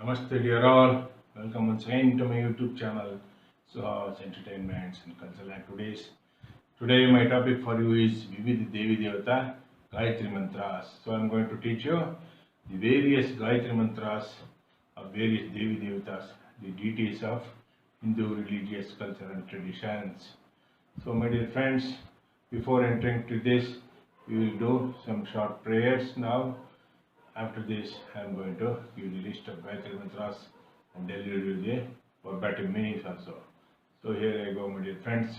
Namaste dear all, welcome once again to my YouTube channel, Suhas Entertainments and Cultural Activities. Today my topic for you is Vividh Devi Devata Gayatri Mantras. So I am going to teach you the various Gayatri Mantras of various Devi Devatas, the deities of Hindu religious culture and traditions. So my dear friends, before entering to this, we will do some short prayers now. After this, I am going to give the list of Gayatri Mantras and tell you the verbatim meanings also. So here I go, my dear friends.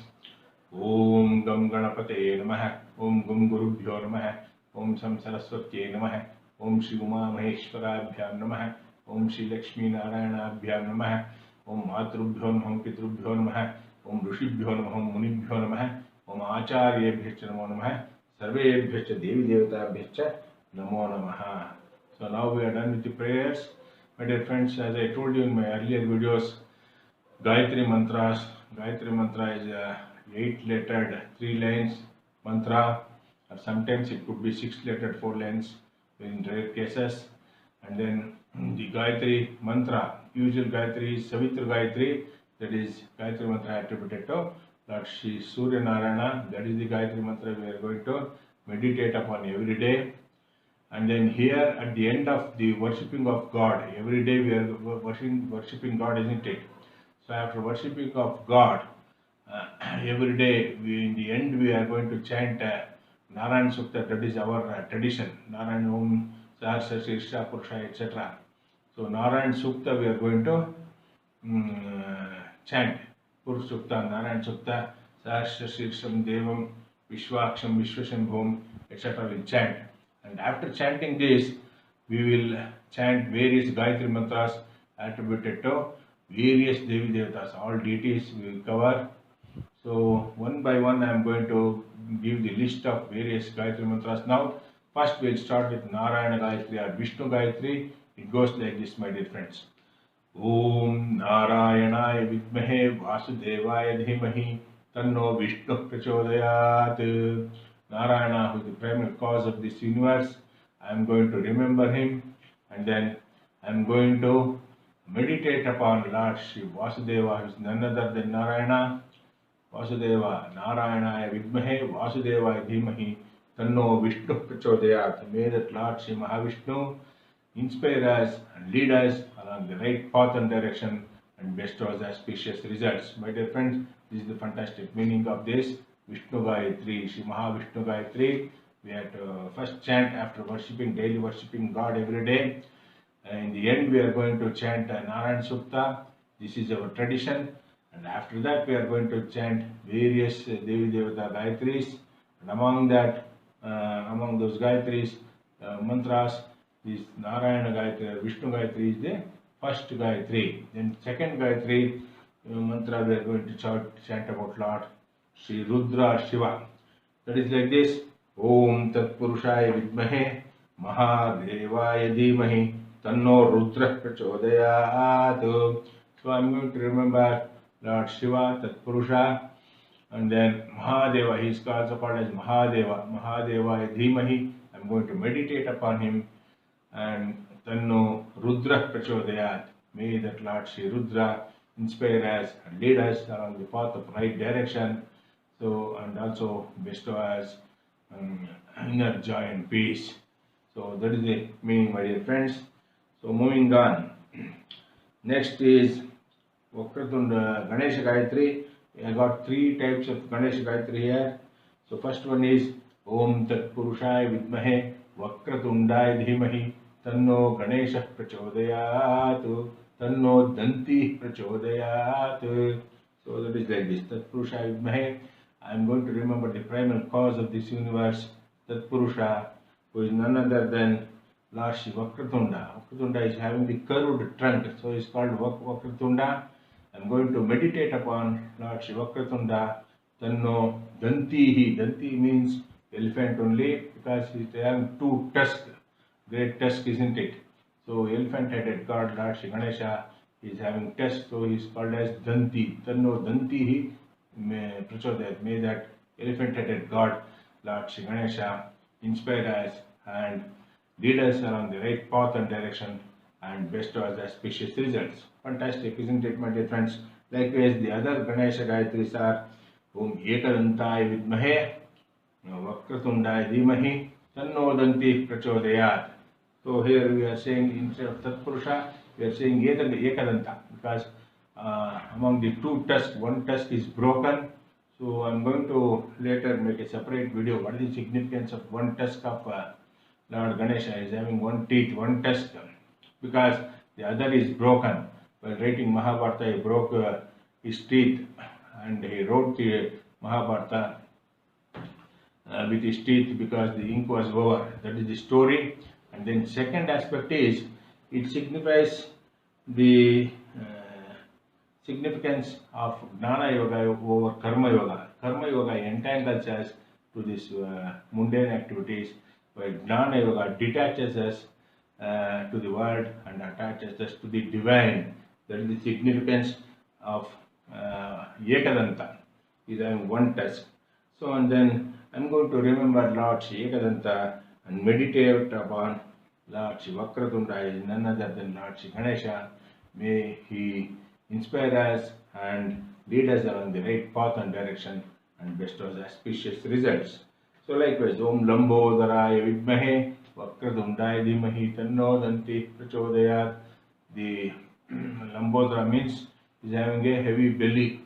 Om Gam Ganapate Namaha, Om Gum Gurubhyo Namaha, Om Sam Saraswatye Namaha, Om Shri Uma Maheshwarabhyam Namaha, Om Shri Lakshmi Narayanabhyam Namaha, Om Matrubhyo Namah Pitrubhyo Namaha, Om Rishibhyo Namah, Om Munibhyo Namaha, Om Acharyebhyo Namo Namaha, Sarvebhyo Devi Devatabhyo Namo Namaha. So now we are done with the prayers. My dear friends, as I told you in my earlier videos, Gayatri Mantras. Gayatri Mantra is a 8-lettered 3 lines mantra, or sometimes it could be 6-lettered 4 lines in rare cases. And then the Gayatri Mantra, usual Gayatri is Savitra Gayatri, that is Gayatri Mantra attributed to Lord Shri Surya Narayana. That is the Gayatri Mantra we are going to meditate upon every day. And then here at the end of the worshipping of God, every day we are worshipping God, isn't it? So after worshipping of God, every day in the end we are going to chant Narayan Sukta. That is our tradition. Narayan Om Sahasra Sirsha Purusha, etc. So Narayan Sukta we are going to chant. Purusha Sukta, Narayan Sukta, Sahasra Sirsam Devam Vishwaksham Vishwashambhom, etc. we chant. And after chanting this, we will chant various Gayatri Mantras attributed to various Devi Devatas. All deities we will cover. So one by one I am going to give the list of various Gayatri Mantras now. First we will start with Narayana Gayatri or Vishnu Gayatri. It goes like this, my dear friends. Om Narayanaya Vidmahe Vasudevaya Dhimahi Tanno Vishnu Prachodayat. Narayana, who is the primal cause of this universe, I am going to remember him, and then I am going to meditate upon Lord Shri Vasudeva, who is none other than Narayana. Vasudeva, Narayana Vidmahe, Vasudeva Dhimahi, Tanno Vishnu Prachodayat. May that Lord Shri Mahavishnu inspire us and lead us along the right path and direction and bestow us auspicious results. My dear friends, this is the fantastic meaning of this Vishnu Gayatri, Shri Mahavishnu Gayatri. We have to first chant after daily worshipping God every day. In the end, we are going to chant Narayan Sukta. This is our tradition. And after that, we are going to chant various Devi Devata Gayatris. And among those Gayatris, mantras, this Narayana Gayatri, Vishnu Gayatri is the first Gayatri. Then second Gayatri mantra, we are going to chant about Lord Shri Rudra Shiva. That is like this. Om Tat Purushaya Vidmahe Mahadevaya Dhimahi Tanno Rudra Prachodayat. So I am going to remember Lord Shiva, Tat Purusha, and then Mahadeva. He is also called as Mahadeva. Mahadevaya Dhimahi. I am going to meditate upon him. And Tanno Rudra Prachodayat. May that Lord Shri Rudra inspire us and lead us along the path of right direction. So, and also bestow us inner joy and peace. So that is the meaning, my dear friends. So moving on. Next is Vakratunda Ganesha Gayatri. I got 3 types of Ganesha Gayatri here. So first one is Om Tat Purushaya Vidmahe Vakratundaya Dhimahi Tanno Ganesha Prachodayat Tanno Danti Prachodayat. So that is like this. Tat Purushaya Vidmahe. I am going to remember the primal cause of this universe, Tat Purusha, who is none other than Lord Shri Vakratunda. Vakratunda is having the curved trunk, so he is called Vakratunda. I am going to meditate upon Lord Shri Vakratunda. Tanno Dantihi. Danti means elephant only because he is having 2 tusks, great tusk, isn't it? So elephant-headed god Lord Shri Ganesha is having tusks, so he is called as Danti. Tanno Dantihi. May that elephant-headed god Lord Shri Ganesha inspire us and lead us along the right path and direction and bestows auspicious results. Fantastic, isn't it, my dear friends? Likewise, the other Ganesha Gayatris are Om Ekadantai Vidmahe, Vakratundai Dhimahi, Tanno Danti Prachodayat. So here we are saying instead of Tatpurusha, we are saying Ekadanta because among the two tusks, one tusk is broken. So I am going to later make a separate video. What is the significance of one tusk of Lord Ganesha is having one teeth, one tusk, because the other is broken. While writing Mahabharata, he broke his teeth and he wrote the Mahabharata with his teeth because the ink was over. That is the story. And then second aspect is it signifies the significance of Gnana Yoga over Karma Yoga. Karma Yoga entangles us to these mundane activities, while Gnana Yoga detaches us to the world and attaches us to the divine. That is the significance of Ekadanta, is having one tusk. So, and then I am going to remember Lord Shri Ekadanta and meditate upon Lord Shri Vakratunda, is none other than Lord Shri Ganesha. May he inspire us and lead us along the right path and direction and bestows auspicious results. So likewise, Om Lambodharaya Vidmahe Vakratundaya Dhimahi Tanno Danti Prachodayat. The Lambodhara means is having a heavy belly.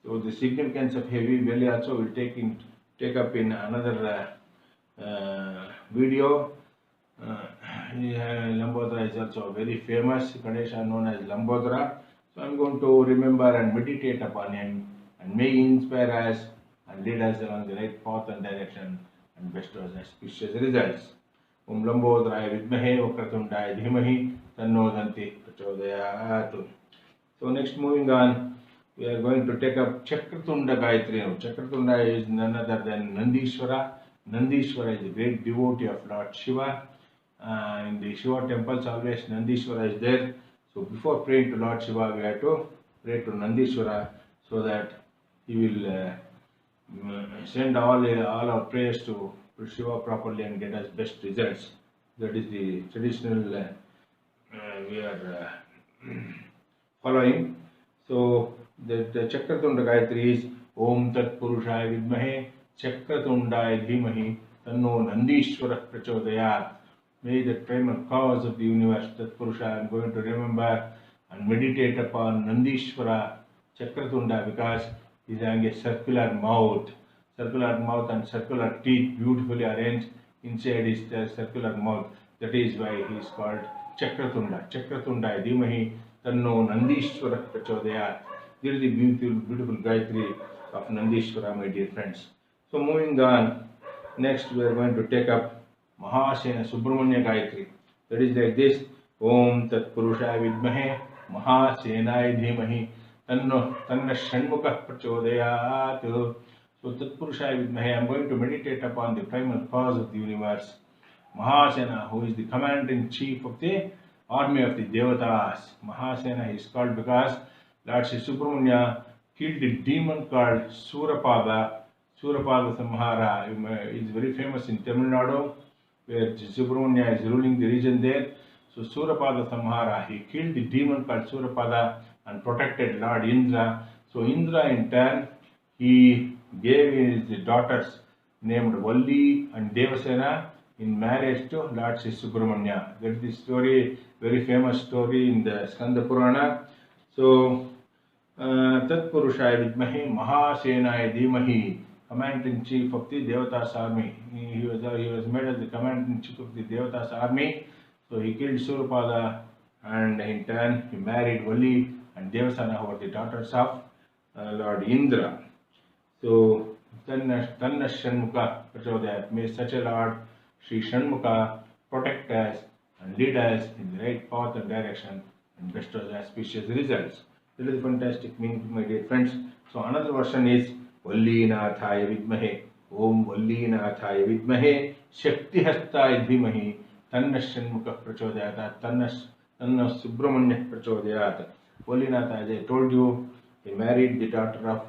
So the significance of heavy belly also will take up in another video. Lambodhara is also very famous. Ganesha known as Lambodhara. So I am going to remember and meditate upon him, and may he inspire us and lead us along the right path and direction and bestows auspicious results. Om Lambodharaya Vidmahe Vakratundaya Dhimahi Tanno Danti Prachodayat. So next, moving on, we are going to take up Chakratunda Gayatri. Chakratunda is none other than Nandishvara. Nandishvara is a great devotee of Lord Shiva. In the Shiva temples always Nandishvara is there. So before praying to Lord Shiva, we have to pray to Nandishvara so that he will send all our prayers to Shiva properly and get us best results. That is the traditional we are following. So the Chakratunda Gayatri is Om Tat Purushaya Vidmahe Chakratundaya Dhimahi Tanno Nandishvara Prachodayat. May the primal cause of the universe, Tat Purusha, I am going to remember and meditate upon Nandishvara Chakratunda because he is having a circular mouth and circular teeth beautifully arranged inside his circular mouth. That is why he is called Chakratunda. Chakratunda Dhimahi Tanno Nandishvara Prachodayat. This is the beautiful Gayatri of Nandishvara, my dear friends. So moving on, next we are going to take up Mahasena Subramanya Gayatri. That is like this: Om Tat Purushaya Vidmahe Mahasenaya Dhimahi Tanna Shanmukha Prachodayat. So Tat Purushaya Vidmahe, I am going to meditate upon the primal cause of the universe, Mahasena, who is the commander-in-chief of the army of the Devatas. Mahasena is called because Lord Shri Subramanya killed a demon called Surapada Samhara. Is very famous in Tamil Nadu, where Subramanya is ruling the region there. So Surapada Samhara, he killed the demon called Surapada and protected Lord Indra. So Indra in turn, he gave his daughters named Valli and Devasena in marriage to Lord Shri Subramanya. That is the story, very famous story in the Skanda Purana. So Tat Purushaya Vidmahe Mahasenaya Dhimahi, commander-in-chief of the Devatas army. He was made as the commander-in-chief of the Devatas army. So he killed Surapada and in turn he married Valli and Devasena, who were the daughters of Lord Indra. So Tanna Shanmukha Prachodayat. May such a Lord Sri Shanmukha protect us and lead us in the right path and direction and bestows auspicious results. That is fantastic meaning, my dear friends. So another version is Vallinathaya Vidmahe Om Vallinathaya Vidmahe Shakti Hastaya Dhimahi Tanna Shanmukha Prachodayat. Tanna Subramanya Prachodayat. Vallinatha, as I told you, he married the daughter of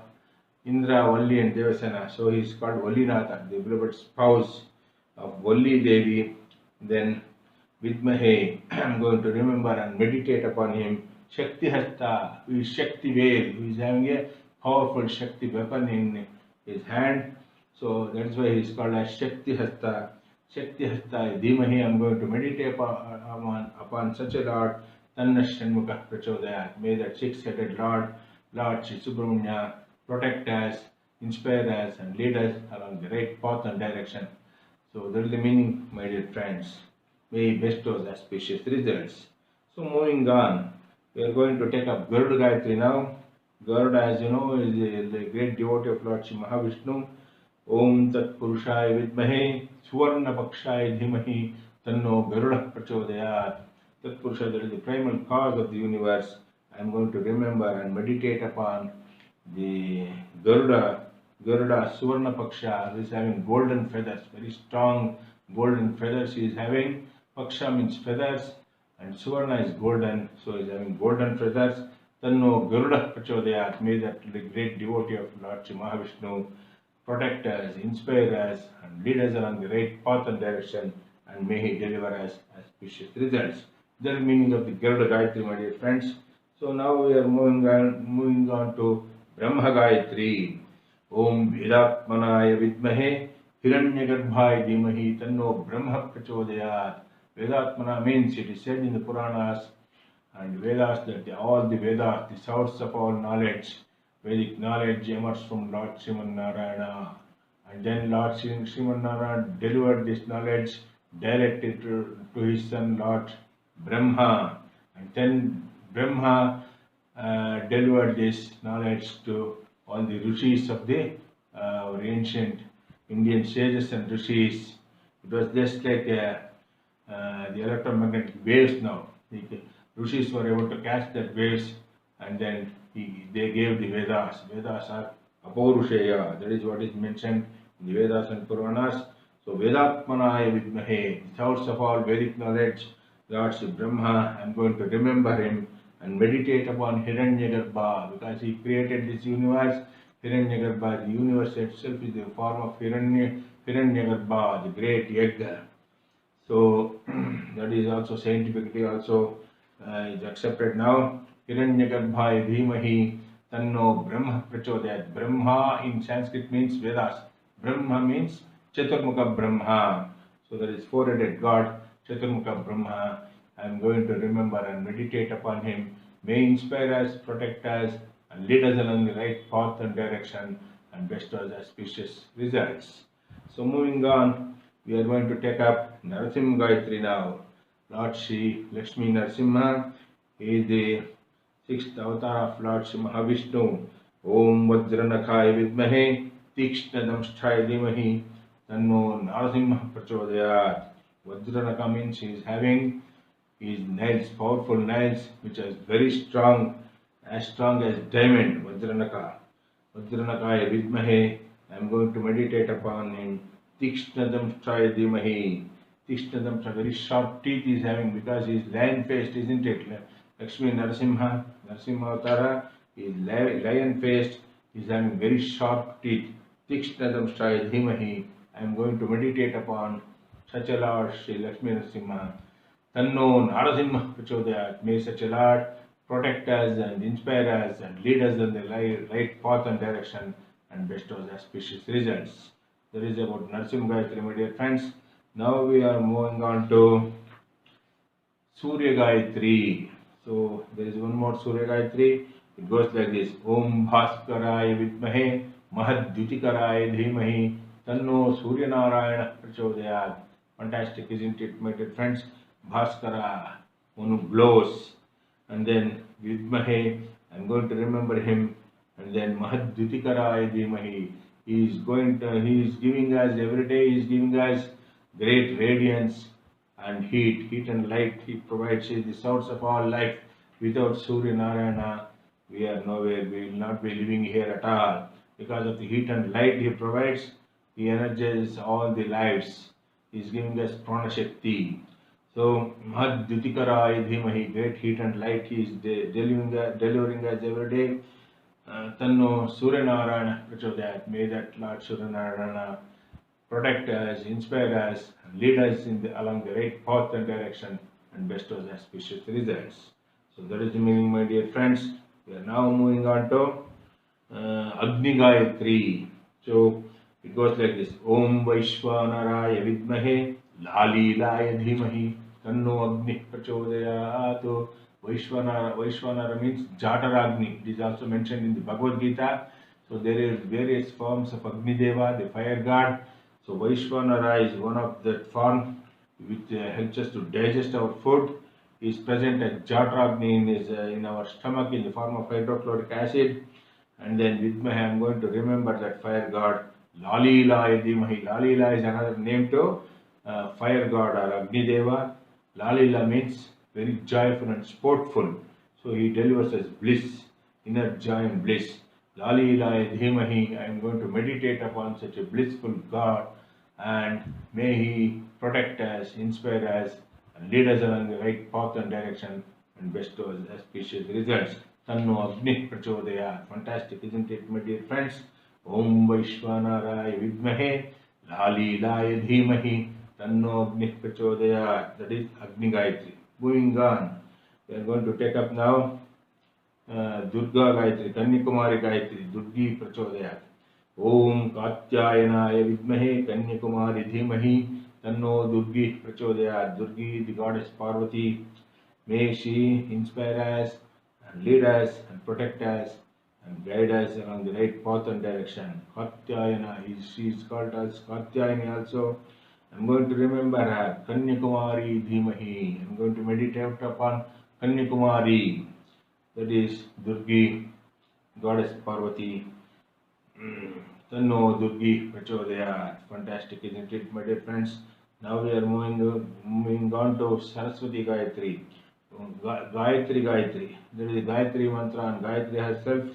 Indra, Valli and Devasena. So he is called Vallinatha, the beloved spouse of Valli Devi. Then Vidmahe, I am going to remember and meditate upon him. Shakti Hasta, who is Shakti Veil, who is having a powerful Shakti weapon in his hand. So that's why he is called as Shakti Hasta. Shakti Hasta Dhimahi, I am going to meditate upon such a Lord. Tanna Shanmukha Prachodayat. May that six-headed Lord Shri Subramanya, protect us, inspire us, and lead us along the right path and direction. So that is the meaning, my dear friends. May He bestow auspicious results. So moving on, we are going to take up Garuda Gayatri now. Garuda, as you know, is the great devotee of Lord Shri Mahavishnu. Om Tat Purushaya Vidmahe Suvarna Pakshaya Dhimahi Tanno Garuda Prachodayat. Tat Purusha, that is the primal cause of the universe. I am going to remember and meditate upon the Garuda Suvarna Paksha, who is having golden feathers, very strong golden feathers he is having. Paksha means feathers and Suvarna is golden, so he is having golden feathers. Tanno Garuda Prachodayat. May that the great devotee of Lord Shri Mahavishnu protect us, inspire us, and lead us along the right path and direction, and may he deliver us auspicious results. That is the meaning of the Garuda Gayatri, my dear friends. So now we are moving on to Brahma Gayatri. Om Vedatmanaya Vidmahe Hiranyagarbhaya Dhimahi Tanno Brahma Prachodayat. Vedatmana means, it is said in the Puranas and Vedas that all the Vedas, the source of all knowledge, Vedic knowledge, emerged from Lord Sriman Narayana. And then Lord Sriman Narayana delivered this knowledge directly to his son Lord Brahma. And then Brahma delivered this knowledge to all the rishis of the ancient Indian sages and rishis. It was just like the electromagnetic waves now. The rishis were able to catch that waves, and then they gave the Vedas. Vedas are Apaurushaya. That is what is mentioned in the Vedas and Puranas. So Vedatmanaya Vidmahe, the source of all Vedic knowledge, Lord Shri Brahma. I am going to remember him and meditate upon Hiranyagarbha, because he created this universe. Hiranyagarbha, the universe itself is the form of Hiranyagarbha, the great egg. So that is also scientifically also is accepted now. Hiranyagarbhaya Dhimahi Tanno Brahma Prachodayat. Brahma in Sanskrit means Vedas. Brahma means Chaturmukha Brahma. So there is four-headed God, Chaturmukha Brahma. I am going to remember and meditate upon him. May inspire us, protect us, and lead us along the right path and direction, and bestow us auspicious results. So moving on, we are going to take up Narasimha Gayatri now. Lord Shri Lakshmi Narasimha is the sixth avatar of Lord Shri Mahavishnu. Om Vajranakhaya Vidmahe Tikshna Dhimahi Tanno Narasimha Prachodayat. Vajranaka means he is having his nails, powerful nails, which are very strong as diamond. Vajranaka. Vajranakaya Vidmahe. I am going to meditate upon him. Tikshnadamshaya Dhimahi. Tikshnadamshaya, very sharp teeth he is having, because he is lion-faced, isn't it? Lakshmi Narasimha Avatara is lion-faced, he is having very sharp teeth. Tikshnadamshaya Dhimahi. I am going to meditate upon such a Lord, Shri Lakshmi Narasimha. Tanno Narasimha Prachodayat. May such a Lord protect us and inspire us and lead us in the right path and direction, and bestow auspicious results. That is about Narasimha Gayatri, my dear friends. Now we are moving on to Surya Gayatri. So there is one more Surya Gayatri. It goes like this. Om Bhaskaraya Vidmahe Mahadhyutikaraya Dhimahi Tanno Surya Narayana Prachodayat. Fantastic, isn't it, my dear friends? Bhaskara, one who glows. And then Vidmahe, I am going to remember him. And then Mahadhyutikaraya Dhimahi. He is giving us every day, he is giving us great radiance and heat and light. He provides, he is the source of all life. Without Surya Narayana, we are nowhere, we will not be living here at all. Because of the heat and light he provides, he energizes all the lives. He is giving us Prana Shakti. So, Mahadhyutikaraya Dhimahi, great heat and light he is delivering us every day. Tanno Surya Narayana Prachodayat. May that Lord Surya Narayana protect us, inspire us, and lead us along the right path and direction, and bestow us auspicious results. So that is the meaning, my dear friends. We are now moving on to Agni Gayatri. So it goes like this: Om Vaishwanaraya Vidmahe Lalilaya Dhimahi Tanno Agni Prachodayat. Vaishwanara means Jataragni. It is also mentioned in the Bhagavad Gita. So there is various forms of Agni Deva, the fire god. So Vaishwanara is one of that form which helps us to digest our food. He is present as Jataragni in our stomach in the form of hydrochloric acid. And then Vidmahe, I am going to remember that fire god. Lalilaya Dhimahi. Lalila is another name to fire god or Agni Deva. Lalila means very joyful and sportful. So he delivers us bliss, inner joy and bliss. Lalilaya Dhimahi. I am going to meditate upon such a blissful God, and may he protect us, inspire us, and lead us along the right path and direction, and bestow us auspicious results. Tanno Agni Prachodayat. Fantastic, isn't it, my dear friends? Om Vaishwanaraya Vidmahe Lalilaya Dhimahi Tanno Agni Prachodayat. That is Agni Gayatri. Moving on, we are going to take up now Durga Gayatri, Kanyakumari Gayatri, Durgi Prachodayat. Om Katyayanaaya Vidmahe Kanyakumari Dhimahi Tanno Durgi Prachodayat. Durgi, the goddess Parvati, may she inspire us and lead us and protect us and guide us along the right path and direction. Katyayana, she is called as Katyayani also. I am going to remember her. Kanyakumari Dhimahi. I am going to meditate upon Kanyakumari. That is Durgi, goddess Parvati. Tanno Durgi Prachodayat. Fantastic, isn't it, my dear friends? Now we are moving on to Saraswati Gayatri. Gayatri. There is a Gayatri mantra and Gayatri herself.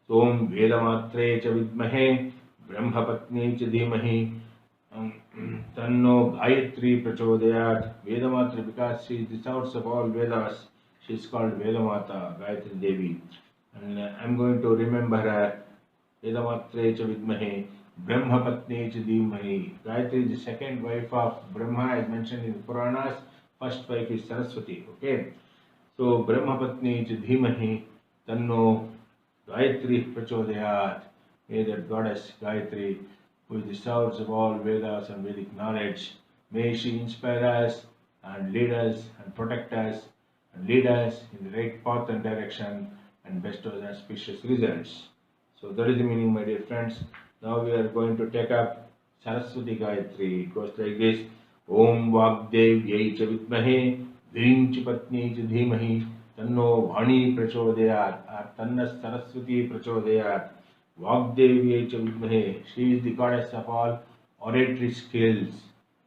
Om Vedamatre cha Vidmahe Brahmapatni cha Dhimahi Tanno Gayatri Prachodayat. Vedamatri, because she is the source of all Vedas, she is called Vedamata, Gayatri Devi. And I am going to remember her. Vedamatre cha Vidmahe Brahmapatni cha Dhimahi. Gayatri is the second wife of Brahma, as mentioned in the Puranas. First wife is Saraswati. Okay. So Brahmapatni cha Dhimahi Tanno Gayatri Prachodayat. May that goddess Gayatri, who is the source of all Vedas and Vedic knowledge, may she inspire us and lead us and protect us and lead us in the right path and direction, and bestow us auspicious results. So that is the meaning, my dear friends. Now we are going to take up Saraswati Gayatri. It goes like this: Om Vagdevyai cha Vidmahe Virinchi Patni cha Dhimahi Tanno Vani Prachodayat. Tanna Saraswati Prachodayat. Vagdevyai cha Vidmahe. She is the goddess of all oratory skills.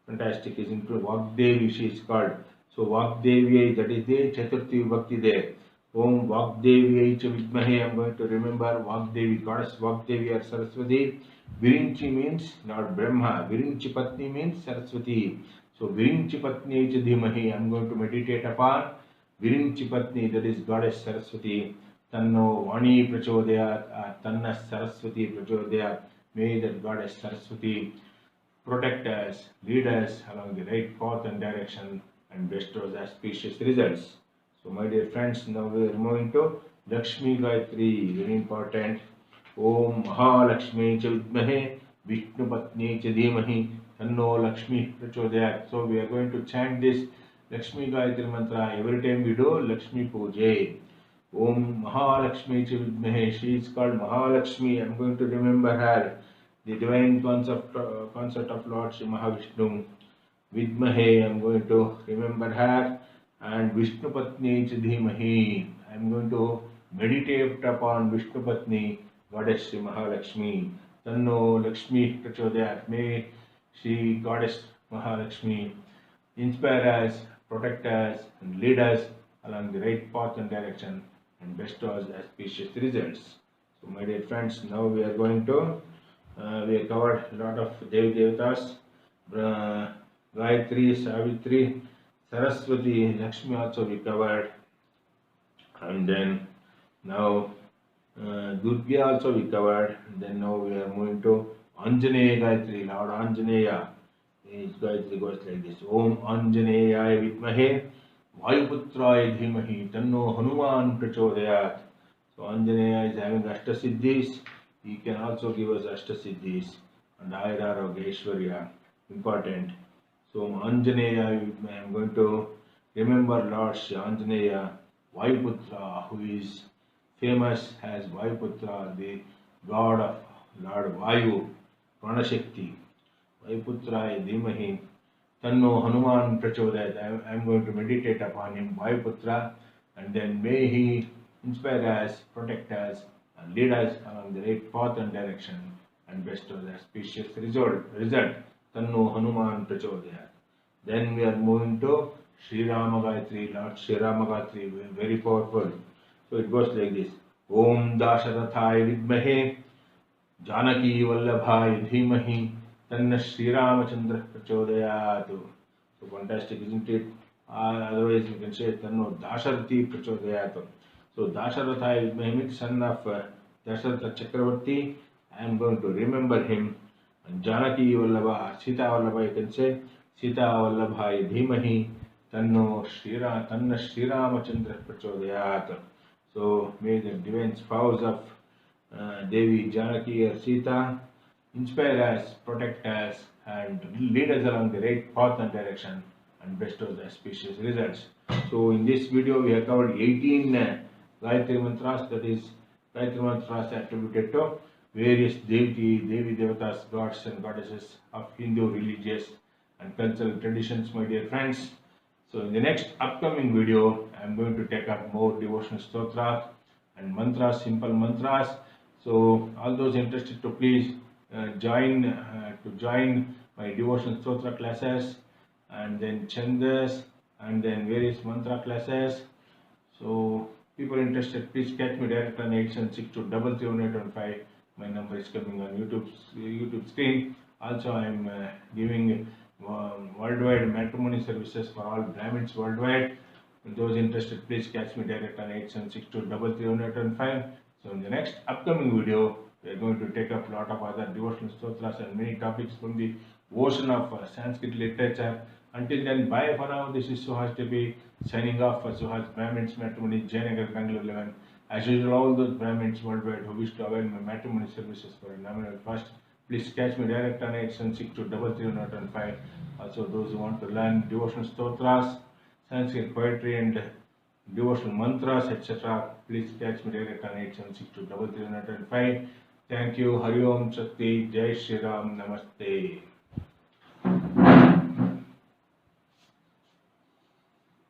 Fantastic, isn't it? Vagdevi she is called. So Vagdevyai, that is the Chaturthi Vibhakti there. Om Vagdevyai cha Vidmahe. I am going to remember Vagdevi, goddess Vagdevi or Saraswati. Virinchi means Lord Brahma. Virinchi Patni means Saraswati. So Virinchi Patni cha Dhimahi. I am going to meditate upon Virinchi Patni, that is goddess Saraswati. Tanno Vani Prachodayat. Tanna Saraswati Prachodayat. May that goddess Saraswati protect us, lead us along the right path and direction, and bestow us auspicious results. So my dear friends, now we are moving to Lakshmi Gayatri, very important. Om Mahalakshmi cha Vidmahe Vishnu Patni cha Dhimahi Tanno Lakshmi Prachodayat. So we are going to chant this Lakshmi Gayatri mantra every time we do Lakshmi Puja. Om Mahalakshmi cha Vidmahe. She is called Mahalakshmi. I am going to remember her. The divine concept of Lord Shri Mahavishnu. Vidmahe, I am going to remember her. And Vishnu Patni cha Dhimahi. I am going to meditate upon Vishnu Patni, Goddess Shri Mahalakshmi. Tanno Lakshmi Prachodayat. May she, Goddess Mahalakshmi, inspire us, protect us, and lead us along the right path and direction, and bestow us auspicious results. So my dear friends, now we are going to we have covered a lot of Devi Devatas, Gayatri, Savitri, Saraswati, Lakshmi also we covered, and then now Durga also we covered, and then now we are moving to Anjaneya Gayatri, Lord Anjaneya. His Gayatri goes like this: Om Anjaneyaya Vidmahe Vayuputraya Dhimahi Tanno Hanuman Prachodayat. So Anjaneya is having Ashtasiddhis. He can also give us Ashtasiddhis and Ayurarogya Aishwarya. Important. So Anjaneya, I am going to remember Lord Shri Anjaneya, Vayuputra, who is famous as Vayuputra, the god of Lord Vayu, Pranashakti. Vayuputraya Dhimahi Tanno Hanuman Prachodayat. I am going to meditate upon him, Vayuputra, and then may he inspire us, protect us, and lead us along the right path and direction, and bestow the auspicious result. Tanno Hanuman Prachodayat. Then we are moving to Sri Rama Gayatri, Lord Sri Rama Gayatri, very powerful. So it goes like this: Om Dasharathaya Vidmahe Janaki Vallabhaya Dhimahi Tanna Sri Ramachandra Prachodayat. So fantastic, isn't it? Otherwise we can say Tanno Dasharathi Prachodayat. So Dasharathaya Vidmahe means son of Dasharatha Chakravarti. I am going to remember him. And Janaki Vallabha, Sita Vallabha, you can say Sita Vallabhaya Dhimahi Tanno Sri Ramachandra Prachodayat. So may the divine spouse of Devi Janaki or Sita inspire us, protect us, and lead us along the right path and direction, and bestow the auspicious results. So in this video we have covered 18 Gayatri Mantras, that is Gayatri Mantras attributed to various Devi Devatas, gods and goddesses of Hindu religious and cultural traditions, my dear friends. So in the next upcoming video, I am going to take up more devotional stotras and mantras, simple mantras. So all those interested to please join my devotional stotra classes, and then chandas, and then various mantra classes. So people interested, please catch me direct on 876233115. My number is coming on YouTube screen. Also, I am giving worldwide matrimony services for all Brahmins worldwide. And those interested, please catch me direct on 876233115. So in the next upcoming video, we are going to take up a lot of other devotional stotras and many topics from the ocean of Sanskrit literature. Until then, bye for now. This is Suhas Devi signing off for Suhas Brahmins Matrimony, Jayanagar, Bangalore 11. As usual, all those Brahmins worldwide who wish to avail my matrimony services for a nominal cost, please catch me direct on 876233115. Also, those who want to learn devotional stotras, Sanskrit poetry, and devotional mantras, etc., please catch me direct on 876233115. Thank you. Hari Om Shakti. Jai Shri Ram. Namaste.